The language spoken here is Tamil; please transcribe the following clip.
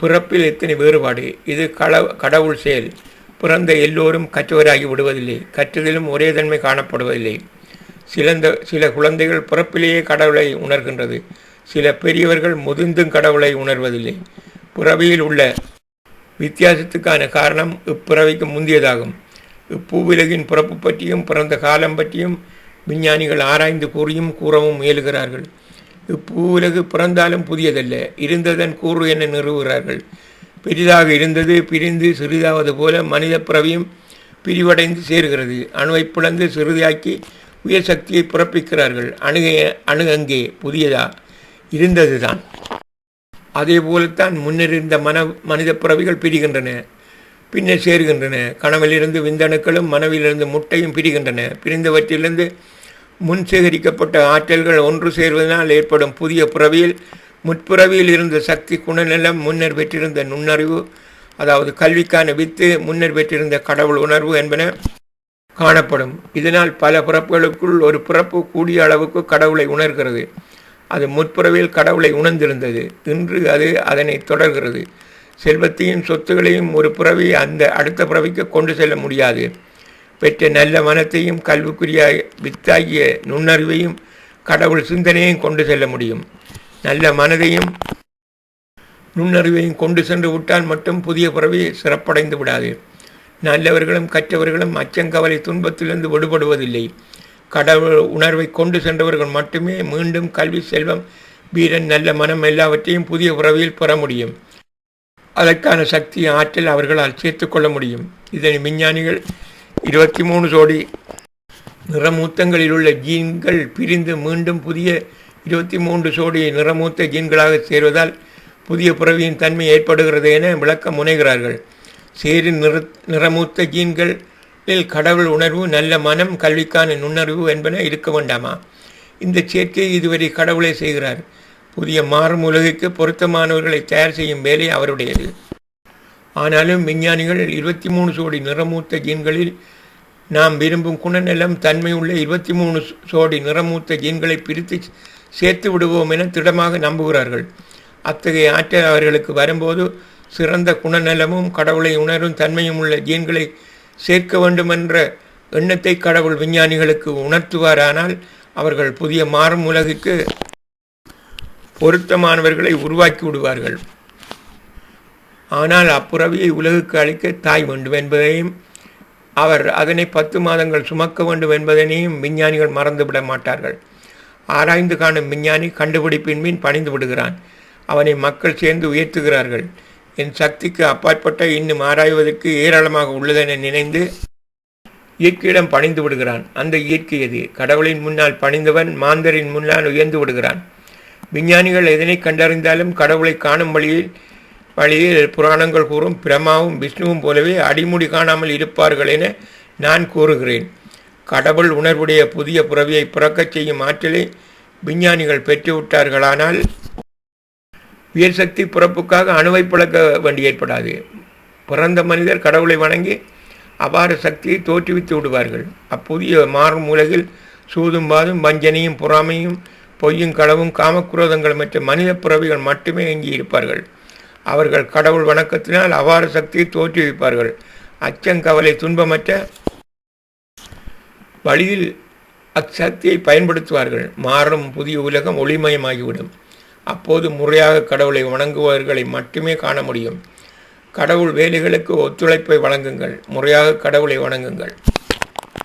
பிறப்பில் எத்தனை வேறுபாடு! இது கடவுள் செயல். பிறந்த எல்லோரும் கற்றவராகி விடுவதில்லை. கற்றதிலும் ஒரே தன்மை காணப்படுவதில்லை. சில குழந்தைகள் பிறப்பிலேயே கடவுளை உணர்கின்றது. சில பெரியவர்கள் முதிர்ந்தும் கடவுளை உணர்வதில்லை. பிறவியில் உள்ள வித்தியாசத்துக்கான காரணம் இப்பிறவிக்கு முந்தியதாகும். இப்பூவிலகின் பிறப்பு பற்றியும் பிறந்த காலம் பற்றியும் விஞ்ஞானிகள் ஆராய்ந்து கூறியும் கூறவும் முயலுகிறார்கள். இப்பூவுலகு பிறந்தாலும் புதியதல்ல, இருந்ததன் கூறு என நிறுவுகிறார்கள். பெரிதாக இருந்தது பிரிந்து சிறிதாவது போல மனித பிறவியும் பிரிவடைந்து சேர்கிறது. அணுவை பிளந்து சிறிதாக்கி உயர் சக்தியை பிறப்பிக்கிறார்கள். அணுகங்கே புதியதா? இருந்ததுதான். அதே போலத்தான் முன்னிருந்த மனித பிறவிகள் பிரிகின்றன, பின்னர் சேர்கின்றன. கனவிலிருந்து விந்தணுக்களும் மனவிலிருந்து முட்டையும் பிரிகின்றன. பிரிந்தவற்றிலிருந்து முன் சேகரிக்கப்பட்ட ஆற்றல்கள் ஒன்று சேர்வதனால் ஏற்படும் புதிய பிறவியில் முற்பிறவியில் இருந்த சக்தி குணநலம், முன்னர் பெற்றிருந்த நுண்ணறிவு, அதாவது கல்விக்கான வித்து, முன்னர் பெற்றிருந்த கடவுள் உணர்வு என்பன காணப்படும். இதனால் பல பிறப்புகளுக்குள் ஒரு பிறப்பு கூடிய அளவுக்கு கடவுளை உணர்கிறது. அது முற்பிறவியில் கடவுளை உணர்ந்திருந்தது. இன்று அது அதனை தொடர்கிறது. செல்வத்தையும் சொத்துகளையும் ஒரு பிறவி அந்த அடுத்த பிறவிக்கு கொண்டு செல்ல முடியாது. பெற்ற நல்ல மனத்தையும் கல்விக்குரிய வித்தாகிய நுண்ணறிவையும் கடவுள் சிந்தனையும் கொண்டு செல்ல முடியும். நல்ல மனதையும் நுண்ணறிவையும் கொண்டு சென்று விட்டால் மட்டும் புதிய பிறவி சிறப்படைந்து விடாது. நல்லவர்களும் கற்றவர்களும் அச்சங்கவலை துன்பத்திலிருந்து விடுபடுவதில்லை. கடவுள் உணர்வை கொண்டு சென்றவர்கள் மட்டுமே மீண்டும் கல்வி, செல்வம், வீரன், நல்ல மனம் எல்லாவற்றையும் புதிய பிறவியில் பெற முடியும். அதற்கான சக்தி, ஆற்றல் அவர்களால் சேர்த்து கொள்ள முடியும். இதனை விஞ்ஞானிகள் 23 ஜோடி நிறமூத்தங்களில் உள்ள ஜீன்கள் பிரிந்து மீண்டும் புதிய 23 ஜோடி நிறமூத்த ஜீன்களாக சேர்வதால் புதிய பிறவியின் தன்மை ஏற்படுகிறது என விளக்க முனைகிறார்கள். சேரும் நிறமூத்த ஜீன்களில் கடவுள் உணர்வு, நல்ல மனம், கல்விக்கான நுண்ணறிவு என்பன இருக்க வேண்டாமா? இந்த சேர்க்கையை இதுவரை கடவுளை செய்கிறார். புதிய மாறும் உலகுக்கு பொருத்தமானவர்களை தயார் செய்யும் வேலை அவருடையது. ஆனாலும் விஞ்ஞானிகள் 23 ஜோடி நிறமூத்த ஜீன்களில் நாம் விரும்பும் குணநலம், தன்மை உள்ள 23 ஜோடி நிறமூத்த ஜீன்களை பிரித்து சேர்த்து விடுவோம் என திடமாக நம்புகிறார்கள். அத்தகைய ஆற்றல் அவர்களுக்கு வரும்போது சிறந்த குணநலமும் கடவுளை உணரும் தன்மையும் உள்ள ஜீன்களை சேர்க்க வேண்டுமென்ற எண்ணத்தை கடவுள் விஞ்ஞானிகளுக்கு உணர்த்துவாரானால் அவர்கள் புதிய மாறும் உலகிற்கு பொருத்தமானவர்களை உருவாக்கி விடுவார்கள். ஆனால் அப்புறவியை உலகுக்கு அளிக்க தாய் வேண்டும் என்பதையும் அவர் அதனை 10 மாதங்கள் சுமக்க வேண்டும் என்பதனையும் விஞ்ஞானிகள் மறந்துவிட மாட்டார்கள். ஆராய்ந்து காணும் விஞ்ஞானி கண்டுபிடிப்பின் மீன் பணிந்து விடுகிறான். அவனை மக்கள் சேர்ந்து உயர்த்துகிறார்கள். என் சக்திக்கு அப்பாற்பட்ட இன்னும் ஆராய்வதற்கு ஏராளமாக உள்ளதென நினைந்து இயற்கையிடம் பணிந்து விடுகிறான். அந்த இயற்கை எது? கடவுளின் முன்னால் பணிந்தவன் மாந்தரின் முன்னால் உயர்ந்து விடுகிறான். விஞ்ஞானிகள் எதனை கண்டறிந்தாலும் கடவுளை காணும் வழியில் புராணங்கள் கூறும் பிரம்மாவும் விஷ்ணுவும் போலவே அடிமுடி காணாமல் இருப்பார்கள் என நான் கூறுகிறேன். கடவுள் உணர்வுடைய புதிய பிறவியை பிறக்கச் செய்யும் ஆற்றலை விஞ்ஞானிகள் பெற்றுவிட்டார்களானால் உயர் சக்தி பிறப்புக்காக அணுவை பிளக்க வேண்டி ஏற்படாது. பிறந்த மனிதர் கடவுளை வணங்கி அபார சக்தியை தோற்றுவித்து விடுவார்கள். அப்புதிய மாறும் உலகில் சூதும் பாதும், வஞ்சனையும், பொறாமையும், பொய்யும், களவும், காமக்குரோதங்கள் மற்ற மனித பிறவிகள் மட்டுமே எங்கி இருப்பார்கள். அவர்கள் கடவுள் வணக்கத்தினால் அபார சக்தியை தோற்றுவிப்பார்கள். அச்சங்கவலை துன்பமற்ற வழியில் அச்சக்தியை பயன்படுத்துவார்கள். மாறும் புதிய உலகம் ஒளிமயமாகிவிடும். அப்போது முறையாக கடவுளை வணங்குபவர்களை மட்டுமே காண முடியும். கடவுள் வேலைகளுக்கு ஒத்துழைப்பை வழங்குங்கள். முறையாக கடவுளை வணங்குங்கள்.